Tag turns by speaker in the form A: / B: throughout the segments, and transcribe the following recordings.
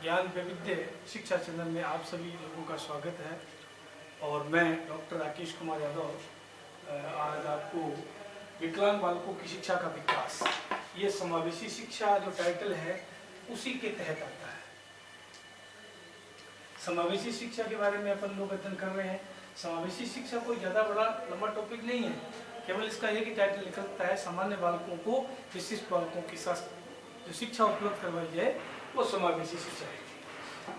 A: ज्ञान वैविध्य शिक्षा चैनल में आप सभी लोगों का स्वागत है। और मैं डॉक्टर राकेश कुमार यादव आज आपको विकलांग बालकों की शिक्षा का विकास, ये समावेशी शिक्षा जो टाइटल है उसी के तहत आता है। समावेशी शिक्षा के बारे में अपन लोग अध्ययन कर रहे हैं। समावेशी शिक्षा कोई ज़्यादा बड़ा लंबा टॉपिक नहीं है, केवल इसका एक ही टाइटल निकलता है, सामान्य बालकों को विशिष्ट बालकों के साथ जो शिक्षा उपलब्ध करवाई जाए वो समावेशी शिक्षा है।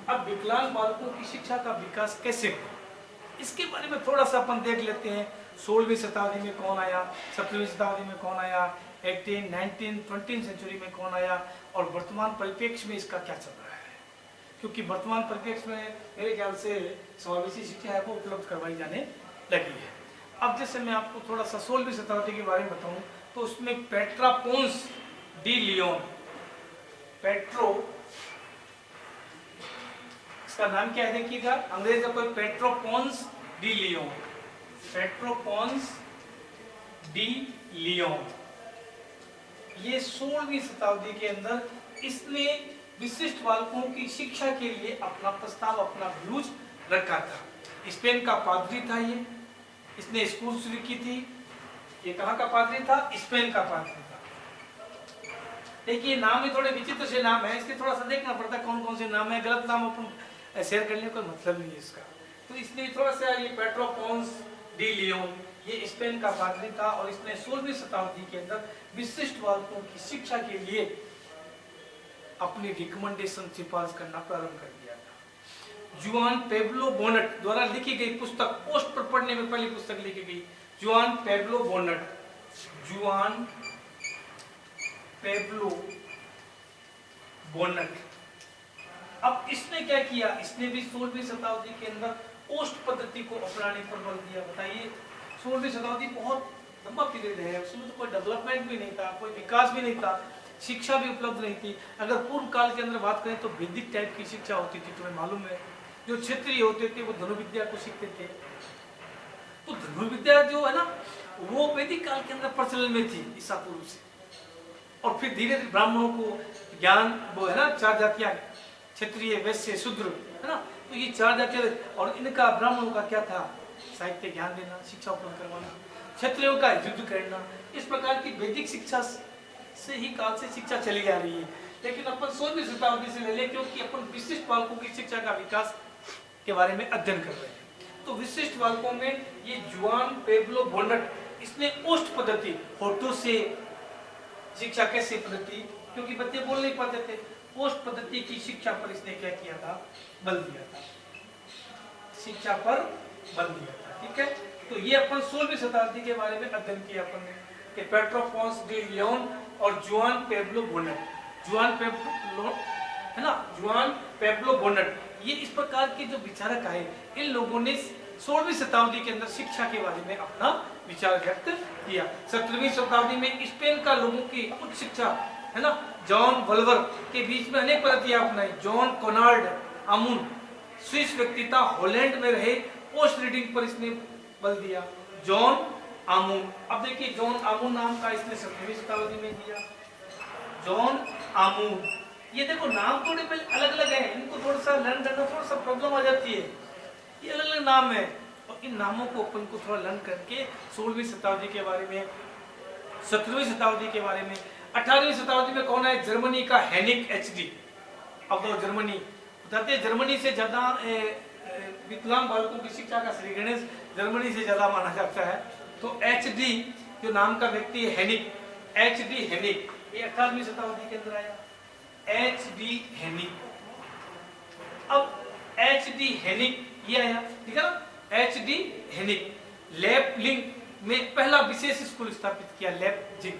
A: अब विकलांग बालकों की शिक्षा का विकास कैसे हो, इसके बारे में थोड़ा सा अपन देख लेते हैं। 16वीं शताब्दी में कौन आया, 17वीं शताब्दी में कौन आया, 18, 19, 20 सेंचुरी में कौन आया और वर्तमान परिप्रेक्ष्य में इसका क्या चल रहा है। क्योंकि वर्तमान परिप्रेक्ष्य में मेरे ख्याल से समावेशी शिक्षा है वो उपलब्ध करवाई जाने लगी है। अब जैसे मैं आपको थोड़ा सा 16वीं शताब्दी के बारे में बताऊं तो उसमें Petra Ponce de Leon, Petro, इसका नाम क्या है देखिएगा, अंग्रेज का कोई Petro Ponce de Leon, Petro Ponce de Leon, ये 16वीं शताब्दी के अंदर इसने विशिष्ट बालकों की शिक्षा के लिए अपना प्रस्ताव, अपना व्यूज रखा था। स्पेन का पादरी था ये, इसने स्कूल शुरू की थी। ये कहाँ का पादरी था? स्पेन का पादरी था। देखिए नाम ही थोड़े विचित्र से नाम है, इसके थोड़ा सा देखना पड़ता है कौन कौन से नाम है। गलत नाम अपन शेयर करने का मतलब नहीं है इसका। तो इसलिए थोड़ा सा ये पेट्रो पोंस डी लियोन, ये स्पेन का पादरी था और इसने 16वीं शताब्दी के अंदर विशिष्ट बालकों की शिक्षा के लिए अपनी रिकमेंडेशन सिफारिश करना प्रारंभ कर दिया था। जुआन पेब्लो बोनट द्वारा लिखी गई पुस्तक, पोस्ट पर पढ़ने में पहली पुस्तक लिखी गई, जुआन पेब्लो बोनट, जुआन पेब्लो बोनट। अब इसने क्या किया, इसने भी 16वीं शताब्दी के अंदर पोस्ट पद्धति को अपनाने पर बल दिया। बताइए 16वीं शताब्दी बहुत लंबा पीरियड है, उसमें तो कोई डेवलपमेंट भी नहीं था, कोई विकास भी नहीं था, शिक्षा भी उपलब्ध नहीं थी। अगर पूर्व काल के अंदर बात करें तो वैदिक टाइप की शिक्षा होती थी। तुम्हें मालूम है जो क्षत्रिय होते थे वो धनुर्विद्या को सीखते थे। तो धनुर्विद्या जो है ना वो वैदिक काल के अंदर प्रचलन में थी ईसा पूर्व से। और फिर धीरे धीरे ब्राह्मणों को ज्ञान, वो है ना 4 जातियां, क्षत्रिय, वैश्य, शूद्र, है ना, तो ये 4 जातियां, और इनका ब्राह्मणों का क्या था, साहित्य ज्ञान देना, शिक्षा उपलब्ध करवाना, क्षत्रियों का युद्ध करना। इस प्रकार की वैदिक शिक्षा से ही काल से शिक्षा चली आ रही है। लेकिन अपन 16वीं शताब्दी से ले ले, क्योंकि अपन विशिष्ट बालकों की शिक्षा का विकास के बारे में अध्ययन कर रहे हैं। तो विशिष्ट बालकों में ये जुआन पेब्लो बोनट, इसने पोस्ट पद्धति, होठों से शिक्षा कैसे पद्धति, क्योंकि बच्चे बोल नहीं पाते थे, पोस्ट पद्धति की शिक्षा पर इसने क्या किया था, बल दिया था, शिक्षा पर बल दिया था। ठीक है, तो ये अपन 16वीं शताब्दी के बारे में अध्ययन किया अपन ने कि पेट्रो पोंस डी लियोन और जुआन पेब्लो बोनट, जुआन पेब्लो, है ना, जुआन पेब्लो बोनट, ये इस प्रकार के जो विचारक आए, इन लोगों ने 16वीं शताब्दी के अंदर शिक्षा के बारे में अपना विचार व्यक्त किया। 17वीं शताब्दी में स्पेन का लोगों की उच्च शिक्षा, है ना, जॉन वल्वर के बीच में अनेक पद्धतियां अपनाई। जॉन कोनार्ड आमुन, स्विस व्यक्ति था, हॉलैंड में रहे, पोस्ट रीडिंग पर इसने बल दिया, जॉन आमुन। अब देखिए जॉन आमुन नाम का इसने 17वीं शताब्दी में दिया, जॉन आमुन। ये देखो नाम थोड़े अलग अलग हैं, इनको थोड़ा सा लर्न करना थोड़ा सा प्रॉब्लम आ जाती है, ये अलग अलग नाम है और इन नामों को अपन को थोड़ा लर्न करके 16वीं शताब्दी के बारे में, 17वीं शताब्दी के बारे में। 18वीं शताब्दी में कौन है? जर्मनी का हेनिक एचडी। अब तो जर्मनी बताते हैं, जर्मनी से ज्यादा विकलांग बालकों की शिक्षा का श्री गणेश जर्मनी से ज्यादा माना जाता है। तो एचडी जो नाम का व्यक्ति है, हेनिक, एचडी हेनिक, ये 18वीं शताब्दी के अंदर आया, एचडी हेनिक। अब एचडी हेनिक ये आया, ठीक है ना, एचडी हेनिक। लेपलिंग में पहला विशेष स्कूल स्थापित किया, लेपजिंग।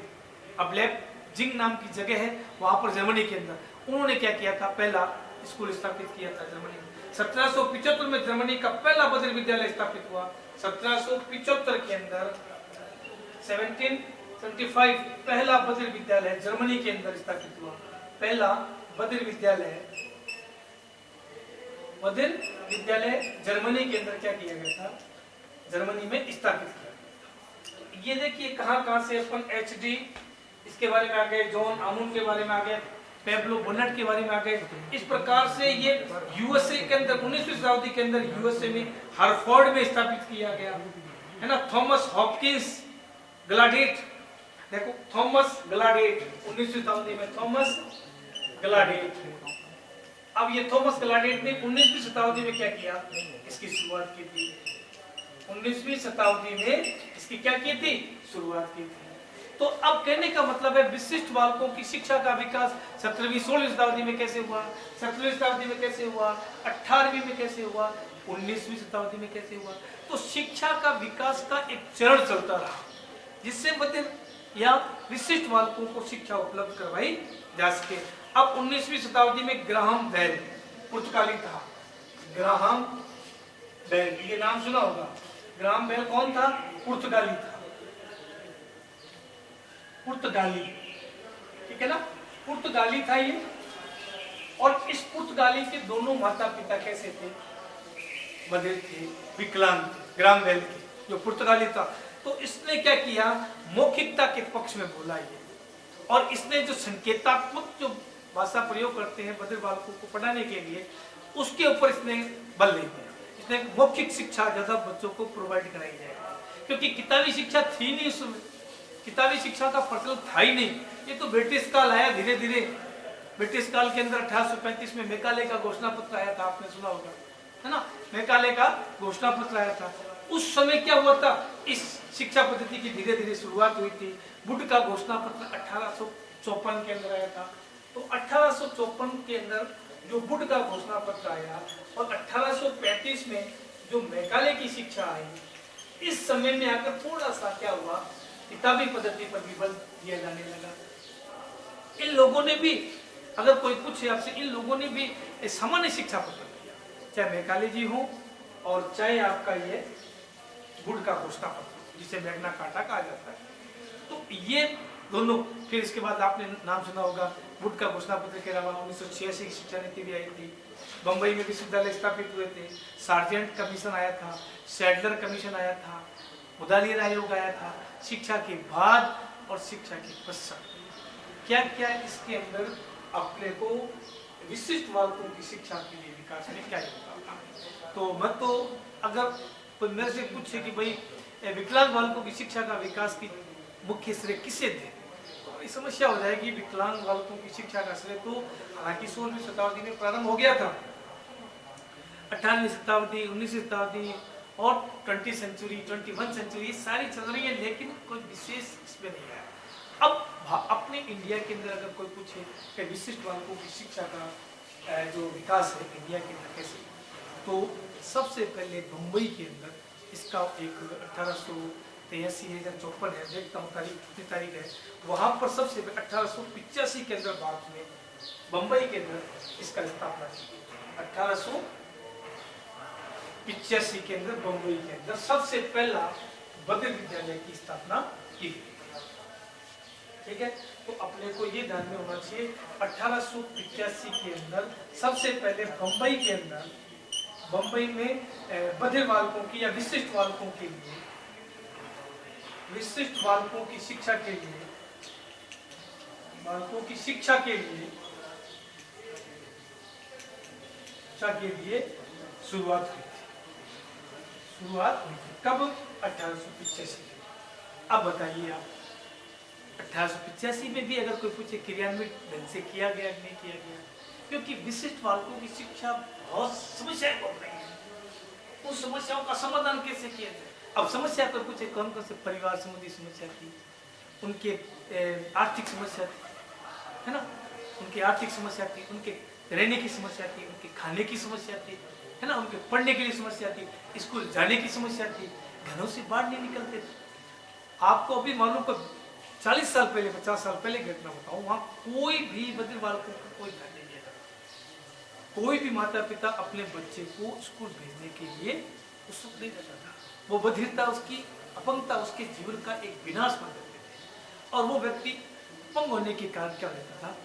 A: अब लेपजिंग नाम की जगह है वहां पर जर्मनी के अंदर, उन्होंने क्या किया था, पहला स्कूल स्थापित किया था जर्मनी में। 1775 में जर्मनी का पहला बधिर विद्यालय स्थापित हुआ। 1775 के अंदर 1775 पहला बधिर विद्यालय जर्मनी के अंदर स्थापित हुआ। पहला बधिर विद्यालय जर्मनी के अंदर क्या किया गया था, जर्मनी में स्थापित किया। ये देखिए कहां से अपन एचडी इसके बारे में आ गए, जॉन आमुन के बारे में आ गए, पेब्लो बोनेट के बारे में आ गए। इस प्रकार से ये यूएसए के अंदर 19वीं शताब्दी के अंदर यूएसए में हार्वर्ड में स्थापित किया गया, है ना। थॉमस हॉपकिंस गलाडेट, देखो थॉमस गलाडेट 19वीं शताब्दी में थॉमस गलाडेट। अब ये थॉमस गलाडेट ने 19वीं शताब्दी में क्या किया, इसकी शुरुआत की थी। 19वीं शताब्दी में इसकी क्या की थी, शुरुआत की थी। तो अब कहने का मतलब है विशिष्ट बालकों की शिक्षा का विकास 17वीं 16वीं शताब्दी में कैसे हुआ, 17वीं शताब्दी में कैसे हुआ, 18वीं में कैसे हुआ, 19वीं शताब्दी में कैसे हुआ। तो शिक्षा का विकास का एक चरण चलता रहा जिससे बधिर या विशिष्ट बालकों को शिक्षा उपलब्ध करवाई जा सके। अब 19वीं शताब्दी में ग्राहम बेल पुर्तगाली था। ग्राहम बेल, ये नाम सुना होगा। ग्राहम बेल कौन था, पुर्तगाली था, पुर्तगाली, ठीक है ना, पुर्तगाली था ये। और इस पुर्तगाली के दोनों माता पिता कैसे थे, बधिर थे, विकलांग थे, ग्राहम बेल के जो पुर्तगाली था। तो इसने क्या किया, मौखिकता के पक्ष में बोला ये, और इसने जो संकेतात्मक जो भाषा प्रयोग करते हैं बधिर बालकों को पढ़ाने के लिए, उसके ऊपर इसने बल नहीं दिया। इसने मौखिक शिक्षा ज्यादा बच्चों को प्रोवाइड कराई जाएगी, क्योंकि किताबी शिक्षा थी नहीं उस समय, किताबी शिक्षा का प्रचलन था ही नहीं। ये तो ब्रिटिश काल आया धीरे धीरे। ब्रिटिश काल के अंदर 1835 में मैकाले का घोषणा पत्र आया था, आपने सुना होगा, है ना, मैकाले का घोषणा पत्र आया था। उस समय क्या हुआ था, इस शिक्षा पद्धति की धीरे धीरे शुरुआत हुई थी। वुड का घोषणा पत्र 1854 के अंदर आया था। तो 1854 के अंदर जो वुड का घोषणा पत्र आया और 1835 में जो मैकाले की शिक्षा आई, इस समय में आकर थोड़ा सा क्या हुआ, किताबी पद्धति पर भी बल दिया जाने लगा। इन लोगों ने भी, अगर कोई पूछे आपसे, इन लोगों ने भी सामान्य शिक्षा पद्धति दिया, चाहे मैकाले जी हो और चाहे आपका ये वुड का घोषणा पत्र जिसे मैग्ना कार्टा कहा जाता है। तो ये दोनों, फिर इसके बाद आपने नाम सुना होगा वुड का घोषणा पत्र के अलावा 1986 की शिक्षा नीति भी आई थी। बंबई में विश्वविद्यालय स्थापित हुए थे। सार्जेंट कमीशन आया था, सैडलर कमीशन आया था, मुदालियर आयोग आया था। शिक्षा के बाद और शिक्षा के पश्चात क्या क्या इसके अंदर अपने को विशिष्ट बालकों की शिक्षा के लिए विकास में क्या योगदान। तो मैं तो अगर कोई मेरे से पूछे कि भाई विकलांग बालकों की शिक्षा का विकास की मुख्य श्रेय किसे दे, तो ये समस्या हो जाएगी। विकलांग बालकों की शिक्षा का श्रेय तो हालांकि 16वीं शताब्दी में प्रारंभ हो गया था, 18वीं शताब्दी, 19वीं शताब्दी और 20वीं सेंचुरी, 21 सेंचुरी सारी चल रही है, लेकिन कोई विशेष इसमें नहीं है। अब अपने इंडिया के अंदर अगर कोई पूछे कि विशिष्ट बालकों की शिक्षा का जो विकास है इंडिया के अंदर कैसे, तो सबसे पहले मुंबई के अंदर इसका एक 1883 है या 54 है, देखता हूँ तारीख कितनी तारीख है, वहाँ पर सबसे 1885 के अंदर भारत में मुंबई के अंदर इसका स्थापना की। 1885 के अंदर मुंबई के अंदर सबसे पहला बधिर विद्यालय की स्थापना की गई। ठीक है, तो अपने को ये ध्यान में होना चाहिए 1885 के अंदर सबसे पहले मुंबई के अंदर, मुंबई में बधिर बालकों की या विशिष्ट बालकों के लिए, विशिष्ट बालकों की शिक्षा के लिए, बालकों की शिक्षा के लिए शुरुआत हुई थी। शुरुआत हुई थी कब, 1885। अब बताइए आप 1885 में भी अगर कोई पूछे क्रियान्वित ढंग से किया गया नहीं किया गया, क्योंकि विशिष्ट बालकों की शिक्षा बहुत समस्याएं बढ़ रही है, उन समस्याओं का समाधान कैसे किया जाए। अब समस्या कोई पूछे कौन कौन से परिवार संबंधी समस्या थी, उनके आर्थिक समस्या थी, है ना, उनकी आर्थिक समस्या थी, उनके रहने की समस्या थी, उनके खाने की समस्या थी, है ना, उनके पढ़ने के लिए समस्या थी, स्कूल जाने की समस्या थी, घरों से बाहर नहीं निकलते थे। आपको अभी मालूम को 40 साल पहले, 50 साल पहले घटना बताऊं, वहां कोई भी बधिर बालकों को कोई ध्यान नहीं दिया था। कोई भी माता पिता अपने बच्चे को स्कूल भेजने के लिए उत्सुक नहीं रहता था। वो बधिरता, उसकी अपंगता उसके जीवन का एक विनाश बन देते थे, और वो व्यक्ति अपंग होने के कारण क्या रहता था,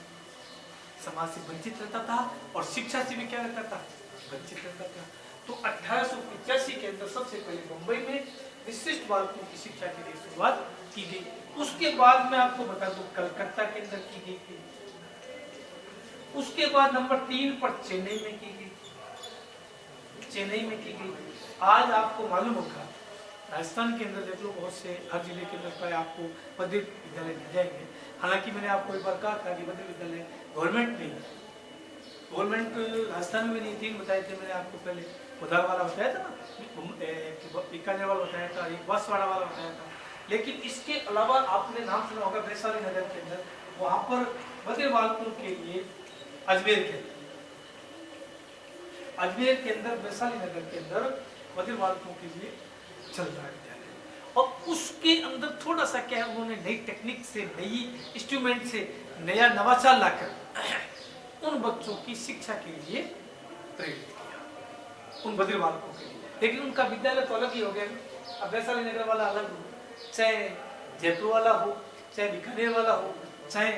A: समाज से वंचित रहता था और शिक्षा से भी क्या रहता था, वंचित रहता था। तो 1885 के अंदर सबसे पहले मुंबई में विशिष्ट बालकों की शिक्षा के लिए शुरुआत की गई। उसके बाद में आपको बता दूं कलकत्ता के अंदर की गई थी, उसके बाद नंबर 3 पर चेन्नई में की गई। चेन्नई में की गई। आज आपको मालूम होगा राजस्थान के अंदर देख लो, बहुत से हर जिले के अंदर प्राय आपको मध्य विद्यालय मिल जाएंगे। हालांकि मैंने आपको एक बार कहा था कि मध्य विद्यालय गवर्नमेंट नहीं, गवर्नमेंट राजस्थान में नहीं, 3 बताए थे मैंने आपको पहले। उधार वाला बताया था ना, बीकानेर वाला बताया था, एक बसवाड़ा वाला बताया था। लेकिन इसके अलावा आपने नाम सुना होगा वैशाली नगर के अंदर, वहां पर मध्य बालकों के लिए अजमेर के अंदर वैशाली नगर के अंदर मध्य बालकों के लिए चल रहा है विद्यालय। और उसके अंदर थोड़ा सा क्या है, उन्होंने नई टेक्निक से, नई इंस्ट्रूमेंट से नया नवाचार लाकर उन बच्चों की शिक्षा के लिए प्रेरित किया, उन बधिर बालकों के लिए। लेकिन उनका विद्यालय तो अलग ही हो गया। अब वैशाली नगर वाला अलग हो, चाहे जयपुर वाला हो, चाहे बीकानेर वाला हो, चाहे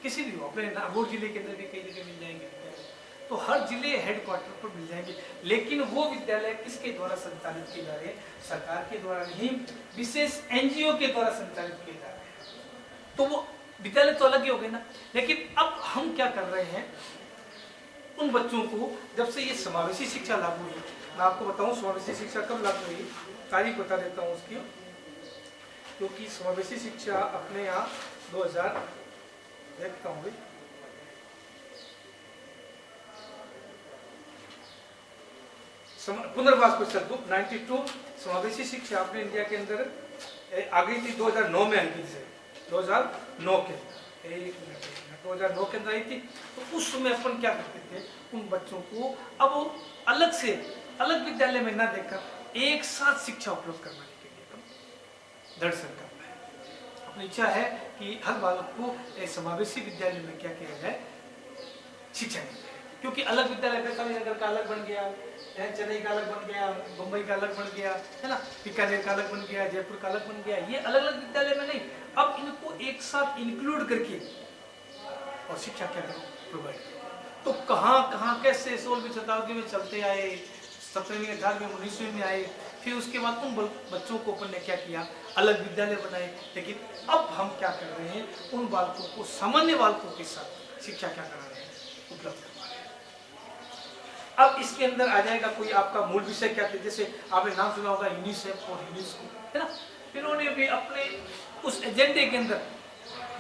A: किसी भी हो, अपने नागौर जिले के अंदर भी कई जगह मिल जाएंगे विद्यालय, तो हर जिले हेडक्वार्टर पर मिल जाएंगे। लेकिन वो विद्यालय किसके द्वारा संचालित किए जा रहे हैं? सरकार के द्वारा नहीं, विशेष एनजीओ के द्वारा संचालित किए जा रहे हैं। तो वो विद्यालय तो अलग ही हो गए ना। लेकिन अब हम क्या कर रहे हैं, उन बच्चों को जब से ये समावेशी शिक्षा लागू हुई, मैं आपको बताऊं समावेशी शिक्षा कब लागू हुई, तारीख बता देता हूं उसकी, क्योंकि समावेशी शिक्षा अपने यहाँ 2000 देखता हूँ भाई, पुनर्वास क्वेश्चन बुक 92 समावेशी शिक्षा अपने इंडिया के अंदर आ गई थी 2009 में आई थी, 2009 के 2009 के अंदर आई थी। तो उस समय अपन क्या करते थे, उन बच्चों को अब अलग से अलग विद्यालय में ना देकर एक साथ शिक्षा उपलब्ध करवाने के लिए हम दृढ़ संकल्प है। अपनी इच्छा है कि हर बालक को समावेशी विद्यालय में क्या किया जाए, शिक्षा दी जाए। क्योंकि अलग विद्यालय वैशाली नगर का अलग बन गया, चेन्नई का अलग बन गया, मुंबई का अलग बन गया, है ना, बीकानेर का अलग बन गया, जयपुर का अलग बन गया, ये अलग अलग विद्यालय में नहीं, अब इनको एक साथ इंक्लूड करके और शिक्षा क्या करो, प्रोवाइड करो। तो कहाँ कैसे 16वीं शताब्दी में चलते आए, 17वीं 18वीं 19वीं में आए, फिर उसके बाद उन बच्चों को अपन ने क्या किया, अलग विद्यालय बनाए। लेकिन अब हम क्या कर रहे हैं, उन बालकों को सामान्य बालकों के साथ शिक्षा क्या करा रहे हैं, उपलब्ध करवा रहे हैं। अब इसके अंदर आ जाएगा कोई आपका मूल विषय क्या थे, जैसे आपने नाम सुना होगा यूनिसेफ और यूनेस्को, है ना। इन्होंने भी अपने उस एजेंडे के अंदर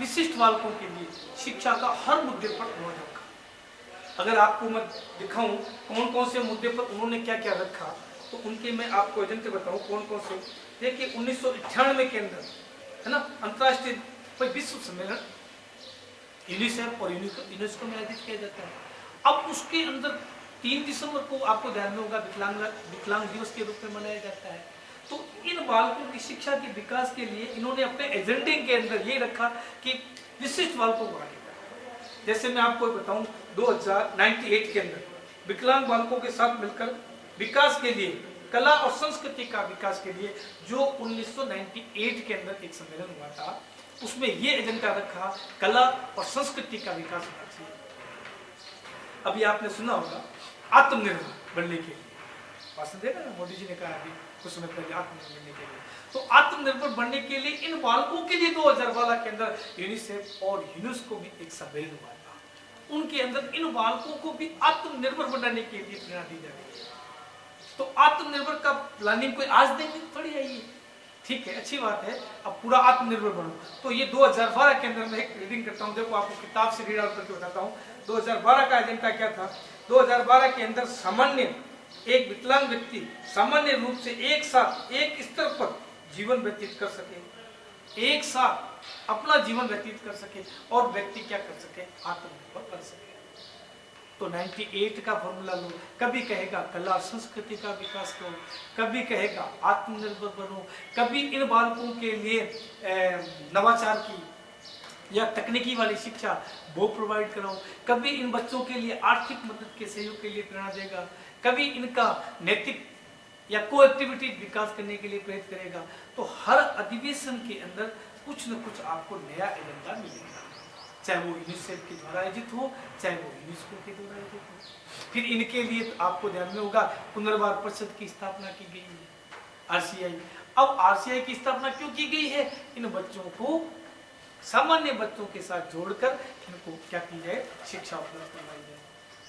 A: विशिष्ट बालकों के लिए शिक्षा का हर मुद्दे पर उन्होंने रखा। अगर आपको मैं दिखाऊं कौन कौन से मुद्दे पर उन्होंने क्या क्या रखा, तो उनके मैं आपको एजेंडे बताऊं कौन कौन से। देखिए 1998 के अंदर, है ना, अंतर्राष्ट्रीय विश्व सम्मेलन यूनिसेफ और यूनेस्को में आयोजित किया जाता है। अब उसके अंदर 3 दिसंबर को आपको ध्यान में होगा विकलांग दिवस के रूप में मनाया जाता है। तो इन बालकों की शिक्षा के विकास के लिए इन्होंने अपने एजेंडे के अंदर ये रखा कि विशिष्ट बालकों को आगे बढ़ाना। जैसे मैं आपको बताऊं 2098 के अंदर विकलांग बालकों के साथ मिलकर विकास के लिए, कला और संस्कृति का विकास के लिए जो 1998 के अंदर एक सम्मेलन हुआ था, उसमें ये एजेंडा रखा कला और संस्कृति का विकास होना चाहिए। अभी आपने सुना होगा आत्मनिर्भर बनने के लिए भाषण देगा ना, मोदी जी ने कहा अभी कुछ समय पहले आत्मनिर्भर बनने के लिए। तो आत्मनिर्भर बनने के लिए इन बालकों के लिए 2012 के अंदर यूनिसेफ और यूनेस्को भी एक सम्मेलन हुआ था। उनके अंदर इन बालकों को भी आत्मनिर्भर बनाने के लिए प्रेरणा दी जा रही है। तो आत्मनिर्भर का प्लानिंग कोई आज देंगे थोड़ी है ये, ठीक है, अच्छी बात है, अब पूरा आत्मनिर्भर बनो। तो ये 2012 के अंदर मैं एक रीडिंग करता हूँ, देखो आपको किताब से रीड आउट करके बताता हूँ। 2012 का एजेंडा क्या था, 2012 के अंदर सामान्य एक विकलांग व्यक्ति सामान्य रूप से एक साथ एक स्तर पर जीवन व्यतीत कर सके, एक साथ अपना जीवन व्यतीत कर सके और व्यक्ति क्या कर सके, आत्मनिर्भर बन सके। तो 98 का फॉर्मूला लो, कभी कहेगा कला संस्कृति का विकास करो, कभी कहेगा आत्मनिर्भर बनो, कभी इन बालकों के लिए नवाचार की या तकनीकी वाली शिक्षा वो प्रोवाइड कराओ, कभी इन बच्चों के लिए आर्थिक मदद के सहयोग के लिए प्रेरणा देगा, कभी इनका नैतिक या को एक्टिविटी विकास करने के लिए प्रेरित करेगा। तो हर अधिवेशन के अंदर कुछ न कुछ आपको नया एजेंडा मिलेगा, चाहे वो यूनिसेफ के द्वारा आयोजित हो, चाहे वो यूनेस्को के द्वारा आयोजित हो। फिर इनके लिए आपको ध्यान में होगा पुनर्वास परिषद की स्थापना की गई है, RCI। अब RCI की स्थापना क्यों की गई है, इन बच्चों को सामान्य बच्चों के साथ जोड़कर इनको क्या की जाए, शिक्षा उपलब्ध करवाई जाए।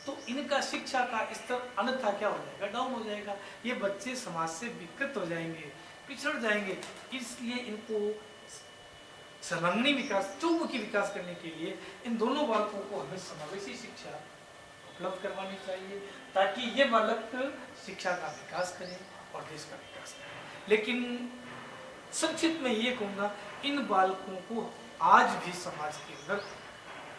A: तो इनका शिक्षा का स्तर अन्यथा क्या हो जाएगा, डाउन हो जाएगा। ये बच्चे समाज से विकृत हो जाएंगे, पिछड़ जाएंगे। इसलिए इनको सर्वांगीण विकास, चौमुखी विकास करने के लिए इन दोनों बालकों को हमें समावेशी शिक्षा उपलब्ध करवानी चाहिए, ताकि ये बालक शिक्षा का विकास करें और देश का विकास करें। लेकिन संक्षिप्त में ये कहूँगा, इन बालकों को आज भी समाज के अंदर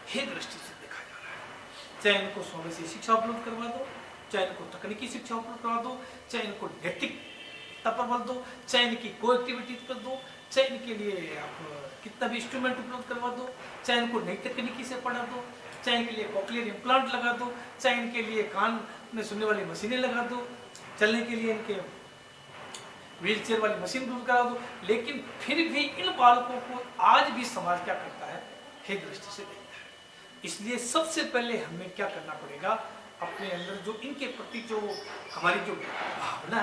A: हे दृष्टि से देखा जा रहा है। चाहे इनको समावेशी शिक्षा उपलब्ध करवा दो, चाहे इनको तकनीकी शिक्षा उपलब्ध करवा दो, चाहे इनको नैतिकता पर बल दो, चाहे इनकी को एक्टिविटीज पर दो, चाहे इनके लिए आप कितना भी इंस्ट्रूमेंट उपलब्ध करवा दो, चाहे इनको नई तकनीकी से पढ़ा दो, चाहे इनके लिए कॉक्लियर इम्प्लांट लगा दो, चाहे इनके लिए कान में सुनने वाली मशीनें लगा दो, चलने के लिए इनके व्हील चेयर वाली मशीन दूर करा दो। लेकिन फिर भी इन बालकों को आज भी समाज क्या करता है, हे दृष्टि से देखता है। इसलिए सबसे पहले हमें क्या करना पड़ेगा, अपने अंदर जो इनके प्रति जो हमारी जो भावना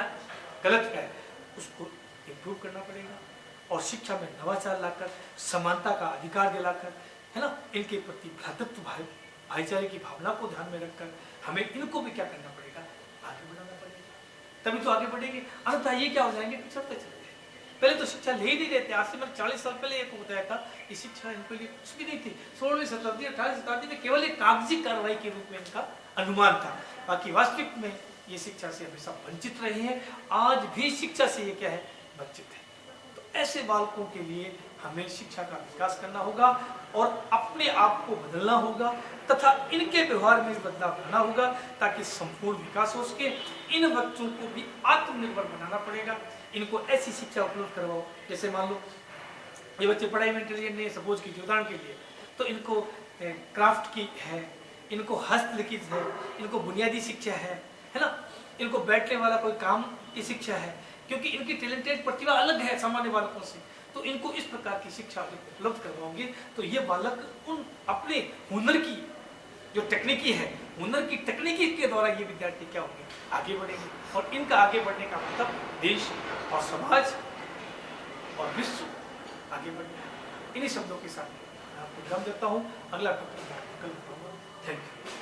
A: गलत है उसको इम्प्रूव करना पड़ेगा, और शिक्षा में नवाचार लाकर, समानता का अधिकार दिलाकर, है ना, इनके प्रति भ्रातृत्व भाईचारे की भावना को ध्यान में रखकर हमें इनको भी क्या करना पड़ेगा, आगे बढ़ाना पड़ेगा, तभी तो आगे बढ़ेंगे। अन्यथा ये क्या हो जाएंगे, पिछड़ते चले जाएंगे। पहले तो शिक्षा ले ही नहीं रहते। आज से मैंने 40 साल पहले एक बताया था कि शिक्षा इनके लिए कुछ भी नहीं थी। 16वीं शताब्दी 18वीं शताब्दी में केवल एक कागजी कार्रवाई के रूप में इनका अनुमान था, बाकी वास्तविक में ये शिक्षा से हमेशा वंचित रहे हैं। आज भी शिक्षा से ये क्या है, वंचित है। तो ऐसे बालकों के लिए हमें शिक्षा का विकास करना होगा और अपने आप को बदलना होगा तथा इनके व्यवहार में बदलाव लाना होगा, ताकि संपूर्ण विकास हो सके। इन बच्चों को भी आत्मनिर्भर बनाना पड़ेगा। इनको ऐसी शिक्षा उपलब्ध करवाओ, जैसे मान लो ये बच्चे पढ़ाई में इंटेलिजेंट नहीं है, सपोज कीजिए उदाहरण के लिए, तो इनको क्राफ्ट की है, इनको हस्तलिखित है, इनको बुनियादी शिक्षा है ना, इनको बैठने वाला कोई काम की शिक्षा है, क्योंकि इनकी टैलेंटेड प्रतिभा अलग है सामान्य बालकों से। तो इनको इस प्रकार की शिक्षा उपलब्ध करवाओगे तो ये बालक उन अपने हुनर की जो तकनीकी है, हुनर की तकनीकी के द्वारा ये विद्यार्थी क्या होंगे, आगे बढ़ेंगे। और इनका आगे बढ़ने का मतलब देश और समाज और विश्व आगे बढ़ेगा। इन्हीं शब्दों के साथ मैं आपको विराम देता हूँ। अगला टॉपिक कल बताऊंगा। Thank you.